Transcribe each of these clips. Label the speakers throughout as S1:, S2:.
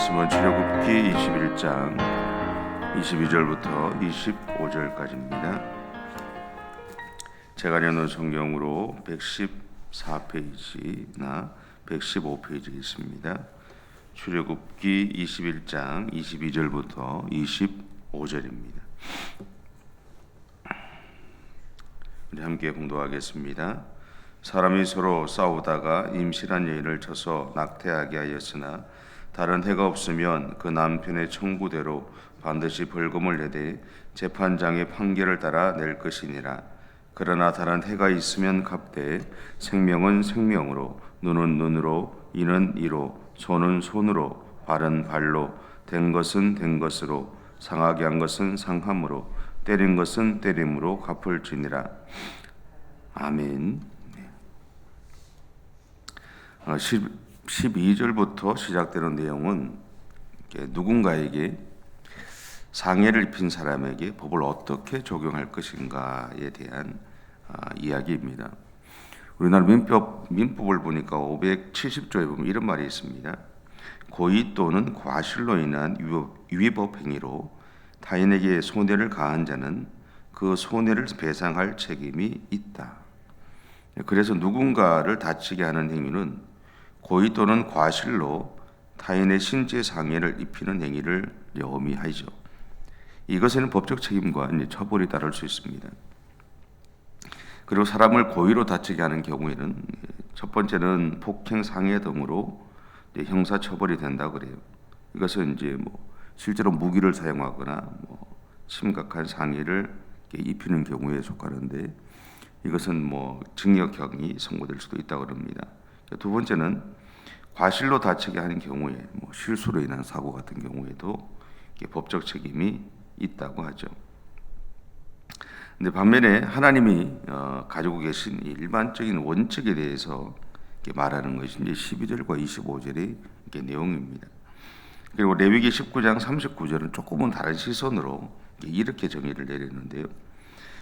S1: 말씀은 출애굽기 21장 22절부터 25절까지입니다. 제가 내놓은 성경으로 114페이지나 115페이지에 있습니다. 출애굽기 21장 22절부터 25절입니다. 우리 함께 봉독하겠습니다. 사람이 서로 싸우다가 임실한 여인을 쳐서 낙태하게 하였으나 다른 해가 없으면 그 남편의 청구대로 반드시 벌금을 내되 재판장의 판결을 따라 낼 것이니라. 그러나 다른 해가 있으면 갚되 생명은 생명으로, 눈은 눈으로, 이는 이로, 손은 손으로, 발은 발로, 된 것은 된 것으로, 상하게 한 것은 상함으로, 때린 것은 때림으로 갚을지니라. 아멘. 12절부터 시작되는 내용은 누군가에게 상해를 입힌 사람에게 법을 어떻게 적용할 것인가에 대한 이야기입니다. 우리나라 민법을 보니까 570조에 보면 이런 말이 있습니다. 고의 또는 과실로 인한 위법 행위로 타인에게 손해를 가한 자는 그 손해를 배상할 책임이 있다. 그래서 누군가를 다치게 하는 행위는 고의 또는 과실로 타인의 신체 상해를 입히는 행위를 의미하죠. 이것에는 법적 책임과 처벌이 따를 수 있습니다. 그리고 사람을 고의로 다치게 하는 경우에는 첫 번째는 폭행, 상해 등으로 형사 처벌이 된다 그래요. 이것은 실제로 무기를 사용하거나 심각한 상해를 입히는 경우에 속하는데 이것은 징역형이 선고될 수도 있다고 합니다. 두 번째는 과실로 다치게 하는 경우에 실수로 인한 사고 같은 경우에도 법적 책임이 있다고 하죠. 근데 반면에 하나님이 가지고 계신 일반적인 원칙에 대해서 말하는 것이 이제 12절과 25절의 내용입니다. 그리고 레위기 19장 39절은 조금은 다른 시선으로 이렇게 정의를 내렸는데요.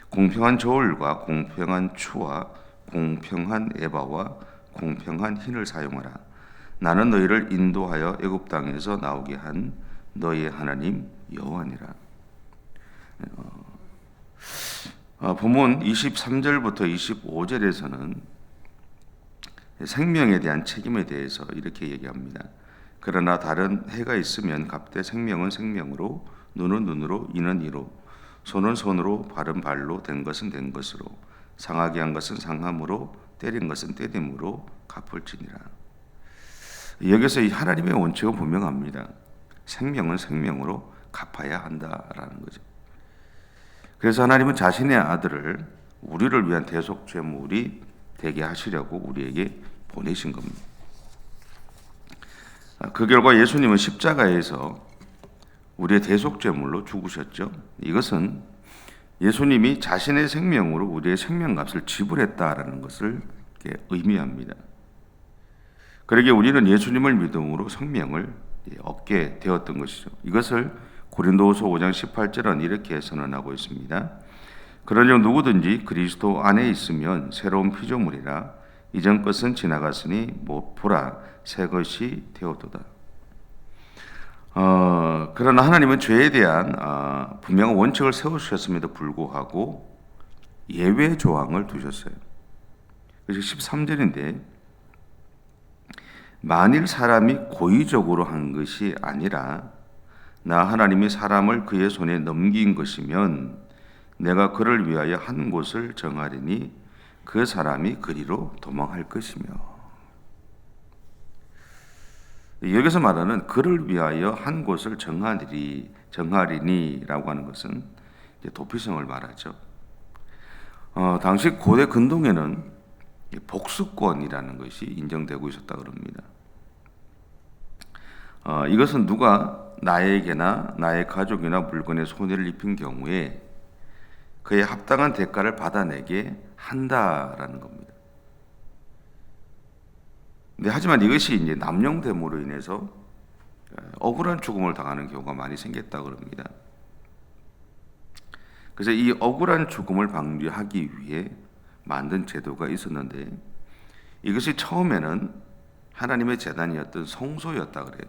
S1: 공평한 저울과 공평한 추와 공평한 에바와 공평한 흰을 사용하라. 나는 너희를 인도하여 애굽 땅에서 나오게 한 너희의 하나님 여호와니라. 본문 23절부터 25절에서는 생명에 대한 책임에 대해서 이렇게 얘기합니다. 그러나 다른 해가 있으면 갚되 생명은 생명으로, 눈은 눈으로, 이는 이로, 손은 손으로, 발은 발로, 된 것은 된 것으로, 상하게 한 것은 상함으로, 때린 것은 때림으로 갚을지니라. 여기서 이 하나님의 원칙은 분명합니다. 생명은 생명으로 갚아야 한다라는 거죠. 그래서 하나님은 자신의 아들을 우리를 위한 대속죄물이 되게 하시려고 우리에게 보내신 겁니다. 그 결과 예수님은 십자가에서 우리의 대속죄물로 죽으셨죠. 이것은 예수님이 자신의 생명으로 우리의 생명값을 지불했다라는 것을 의미합니다. 그러기에 우리는 예수님을 믿음으로 생명을 얻게 되었던 것이죠. 이것을 고린도후서 5장 18절은 이렇게 선언하고 있습니다. 그러므로 누구든지 그리스도 안에 있으면 새로운 피조물이라 이전 것은 지나갔으니 보라 새 것이 되었도다. 그러나 하나님은 죄에 대한 분명한 원칙을 세우셨음에도 불구하고 예외 조항을 두셨어요. 그래서 13절인데 만일 사람이 고의적으로 한 것이 아니라 나 하나님이 사람을 그의 손에 넘긴 것이면 내가 그를 위하여 한 곳을 정하리니 그 사람이 그리로 도망할 것이며. 여기서 말하는 그를 위하여 한 곳을 정하리니라고 하는 것은 도피성을 말하죠. 당시 고대 근동에는 복수권이라는 것이 인정되고 있었다고 합니다. 이것은 누가 나에게나 나의 가족이나 물건에 손해를 입힌 경우에 그에 합당한 대가를 받아내게 한다라는 겁니다. 하지만 이것이 이제 남용됨으로 인해서 억울한 죽음을 당하는 경우가 많이 생겼다고 합니다. 그래서 이 억울한 죽음을 방지하기 위해 만든 제도가 있었는데 이것이 처음에는 하나님의 제단이었던 성소였다 그래요.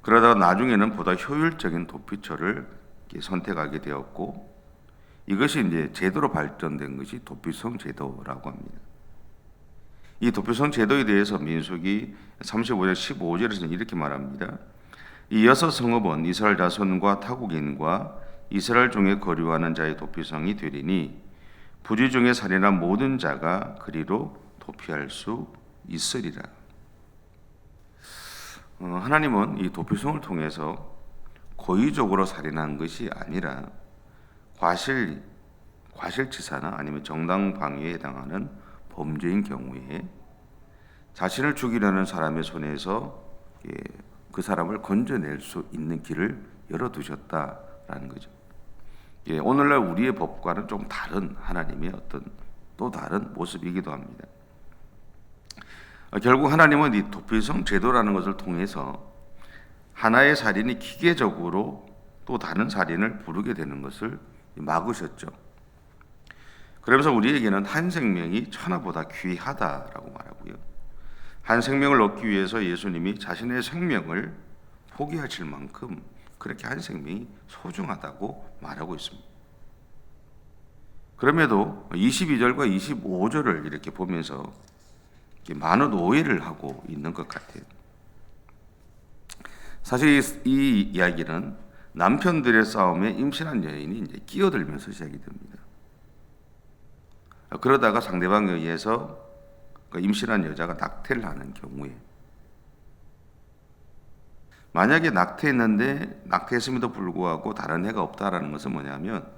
S1: 그러다가 나중에는 보다 효율적인 도피처를 선택하게 되었고, 이것이 이제 제도로 발전된 것이 도피성 제도라고 합니다. 이 도피성 제도에 대해서 민수기 35장 15절에서는 이렇게 말합니다. 이 여섯 성읍은 이스라엘 자손과 타국인과 이스라엘 중에 거류하는 자의 도피성이 되리니 부지 중에 살인한 모든 자가 그리로 도피할 수 있으리라. 하나님은 이 도피성을 통해서 고의적으로 살인한 것이 아니라 과실치사나 아니면 정당방위에 해당하는 범죄인 경우에 자신을 죽이려는 사람의 손에서 그 사람을 건져낼 수 있는 길을 열어두셨다라는 거죠. 오늘날 우리의 법과는 좀 다른 하나님의 어떤 또 다른 모습이기도 합니다. 결국 하나님은 이 도피성 제도라는 것을 통해서 하나의 살인이 기계적으로 또 다른 살인을 부르게 되는 것을 막으셨죠. 그러면서 우리에게는 한 생명이 천하보다 귀하다라고 말하고요. 한 생명을 얻기 위해서 예수님이 자신의 생명을 포기하실 만큼 그렇게 한 생명이 소중하다고 말하고 있습니다. 그럼에도 22절과 25절을 이렇게 보면서 많은 오해를 하고 있는 것 같아요. 사실 이 이야기는 남편들의 싸움에 임신한 여인이 이제 끼어들면서 시작이 됩니다. 그러다가 상대방에 의해서 임신한 여자가 낙태를 하는 경우에, 만약에 낙태했음에도 불구하고 다른 해가 없다라는 것은 뭐냐면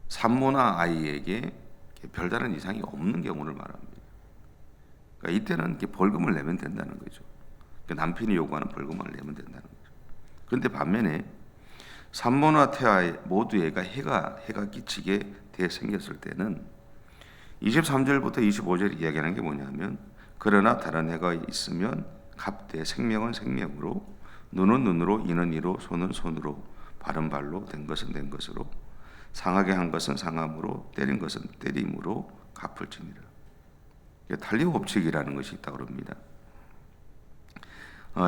S1: 산모나 아이에게 별다른 이상이 없는 경우를 말합니다. 그러니까 이때는 벌금을 내면 된다는 거죠. 남편이 요구하는 벌금을 내면 된다는 거죠. 그런데 반면에 산모나 태아 모두에게 해가 끼치게 생겼을 때는 23절부터 25절 이야기하는 게 뭐냐면, 그러나 다른 해가 있으면 갑되 생명은 생명으로, 눈은 눈으로, 이는 이로, 손은 손으로, 발은 발로, 된 것은 된 것으로, 상하게 한 것은 상함으로, 때린 것은 때림으로 갚을지니라. 탄력 법칙이라는 것이 있다고 합니다.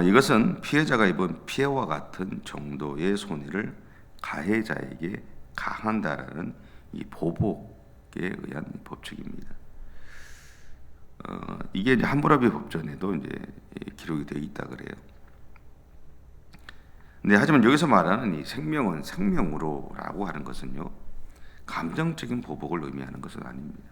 S1: 이것은 피해자가 입은 피해와 같은 정도의 손해를 가해자에게 가한다라는 이 보복에 의한 법칙입니다. 이게 이제 함무라비 법전에도 이제 기록이 되어 있다 그래요. 근데 하지만 여기서 말하는 이 생명은 생명으로라고 하는 것은요, 감정적인 보복을 의미하는 것은 아닙니다.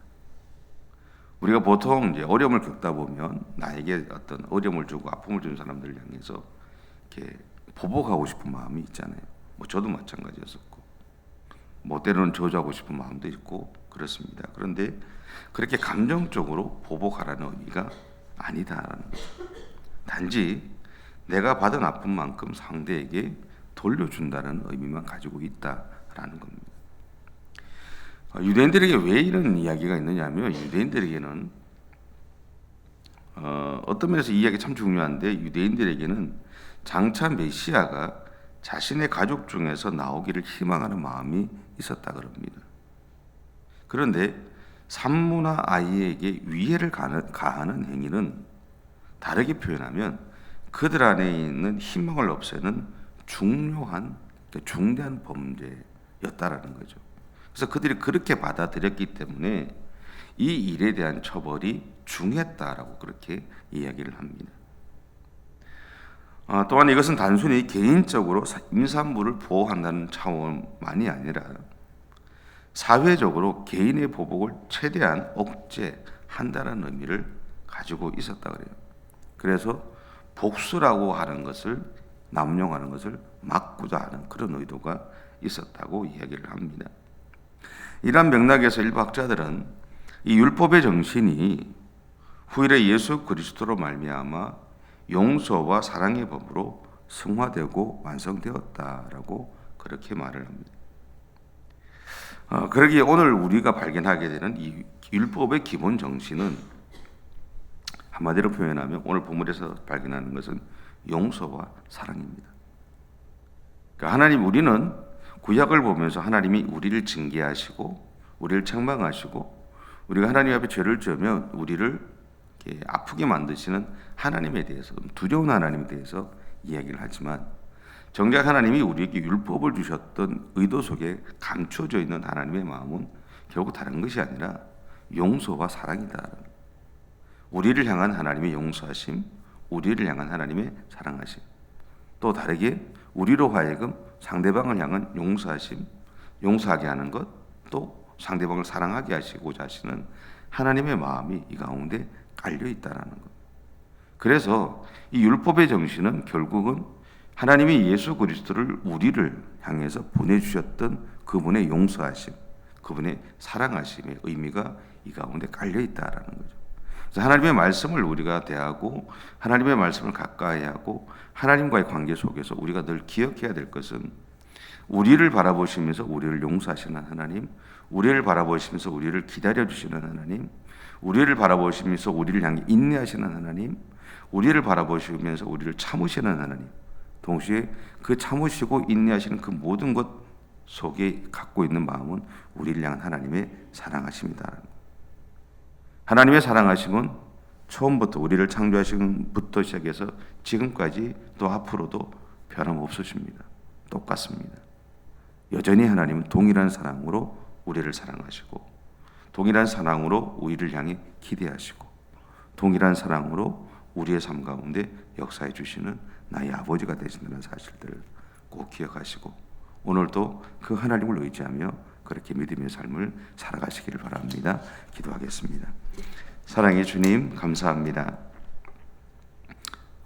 S1: 우리가 보통 이제 어려움을 겪다 보면 나에게 어떤 어려움을 주고 아픔을 주는 사람들을 향해서 이렇게 보복하고 싶은 마음이 있잖아요. 저도 마찬가지였었고, 때로는 저주하고 싶은 마음도 있고 그렇습니다. 그런데 그렇게 감정적으로 보복하라는 의미가 아니다라는 거죠. 단지 내가 받은 아픔만큼 상대에게 돌려준다는 의미만 가지고 있다라는 겁니다. 유대인들에게 왜 이런 이야기가 있느냐면, 유대인들에게는 어떤 면에서 이 이야기 참 중요한데, 유대인들에게는 장차 메시아가 자신의 가족 중에서 나오기를 희망하는 마음이 있었다 그럽니다. 그런데 산모나 아이에게 위해를 가하는 행위는 다르게 표현하면 그들 안에 있는 희망을 없애는 중대한 범죄였다라는 거죠. 그래서 그들이 그렇게 받아들였기 때문에 이 일에 대한 처벌이 중했다라고 그렇게 이야기를 합니다. 또한 이것은 단순히 개인적으로 임산부를 보호한다는 차원만이 아니라 사회적으로 개인의 보복을 최대한 억제한다는 의미를 가지고 있었다 그래요. 그래서 복수라고 하는 것을, 남용하는 것을 막고자 하는 그런 의도가 있었다고 이야기를 합니다. 이러한 맥락에서 일부 학자들은 이 율법의 정신이 후일에 예수 그리스도로 말미암아 용서와 사랑의 법으로 승화되고 완성되었다라고 그렇게 말을 합니다. 그러기에 오늘 우리가 발견하게 되는 이 율법의 기본 정신은 한마디로 표현하면 오늘 본문에서 발견하는 것은 용서와 사랑입니다. 그러니까 하나님, 우리는 구약을 보면서 하나님이 우리를 징계하시고 우리를 책망하시고 우리가 하나님 앞에 죄를 지으면 우리를 아프게 만드시는 하나님에 대해서, 두려운 하나님에 대해서 이야기를 하지만 정작 하나님이 우리에게 율법을 주셨던 의도 속에 감추어져 있는 하나님의 마음은 결국 다른 것이 아니라 용서와 사랑이다. 우리를 향한 하나님의 용서하심, 우리를 향한 하나님의 사랑하심, 또 다르게 우리로 하여금 상대방을 향한 용서하심, 용서하게 하는 것, 또 상대방을 사랑하게 하시고자 하시는 하나님의 마음이 이 가운데 깔려 있다라는 것. 그래서 이 율법의 정신은 결국은 하나님이 예수 그리스도를 우리를 향해서 보내주셨던 그분의 용서하심, 그분의 사랑하심의 의미가 이 가운데 깔려 있다라는 거죠. 그래서 하나님의 말씀을 우리가 대하고 하나님의 말씀을 가까이 하고 하나님과의 관계 속에서 우리가 늘 기억해야 될 것은 우리를 바라보시면서 우리를 용서하시는 하나님, 우리를 바라보시면서 우리를 기다려주시는 하나님, 우리를 바라보시면서 우리를 향해 인내하시는 하나님, 우리를 바라보시면서 우리를 참으시는 하나님, 동시에 그 참으시고 인내하시는 그 모든 것 속에 갖고 있는 마음은 우리를 향한 하나님의 사랑하심이다. 하나님의 사랑하심은 처음부터 우리를 창조하신부터 시작해서 지금까지 또 앞으로도 변함없으십니다. 똑같습니다. 여전히 하나님은 동일한 사랑으로 우리를 사랑하시고 동일한 사랑으로 우리를 향해 기대하시고 동일한 사랑으로 우리의 삶 가운데 역사해 주시는 나의 아버지가 되신다는 사실들을 꼭 기억하시고 오늘도 그 하나님을 의지하며 그렇게 믿음의 삶을 살아가시기를 바랍니다. 기도하겠습니다. 사랑의 주님, 감사합니다.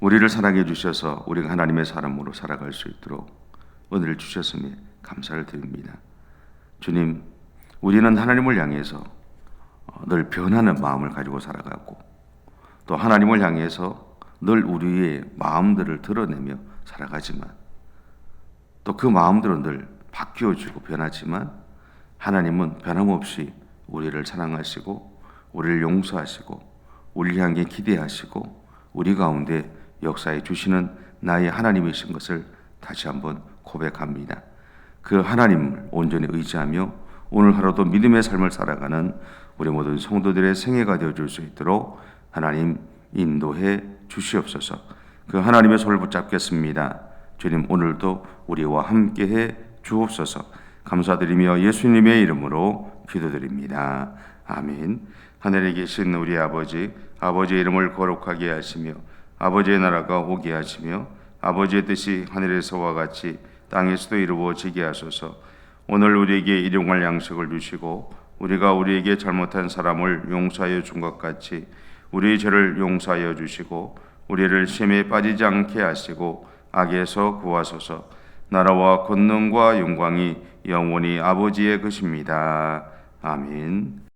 S1: 우리를 사랑해 주셔서 우리가 하나님의 사람으로 살아갈 수 있도록 은혜를 주셨음에 감사를 드립니다. 주님, 우리는 하나님을 향해서 늘 변하는 마음을 가지고 살아가고 또 하나님을 향해서 늘 우리의 마음들을 드러내며 살아가지만 또 그 마음들은 늘 바뀌어지고 변하지만 하나님은 변함없이 우리를 사랑하시고 우리를 용서하시고 우리를 향해 기대하시고 우리 가운데 역사해 주시는 나의 하나님이신 것을 다시 한번 고백합니다. 그 하나님을 온전히 의지하며 오늘 하루도 믿음의 삶을 살아가는 우리 모든 성도들의 생애가 되어줄 수 있도록 하나님 인도해 주시옵소서. 그 하나님의 손을 붙잡겠습니다. 주님, 오늘도 우리와 함께해 주옵소서. 감사드리며 예수님의 이름으로 기도드립니다. 아멘. 하늘에 계신 우리 아버지, 아버지의 이름을 거룩하게 하시며 아버지의 나라가 오게 하시며 아버지의 뜻이 하늘에서와 같이 땅에서도 이루어지게 하소서. 오늘 우리에게 일용할 양식을 주시고 우리가 우리에게 잘못한 사람을 용서하여 준 것 같이 우리의 죄를 용서하여 주시고 우리를 시험에 빠지지 않게 하시고 악에서 구하소서. 나라와 권능과 영광이 영원히 아버지의 것입니다. 아멘.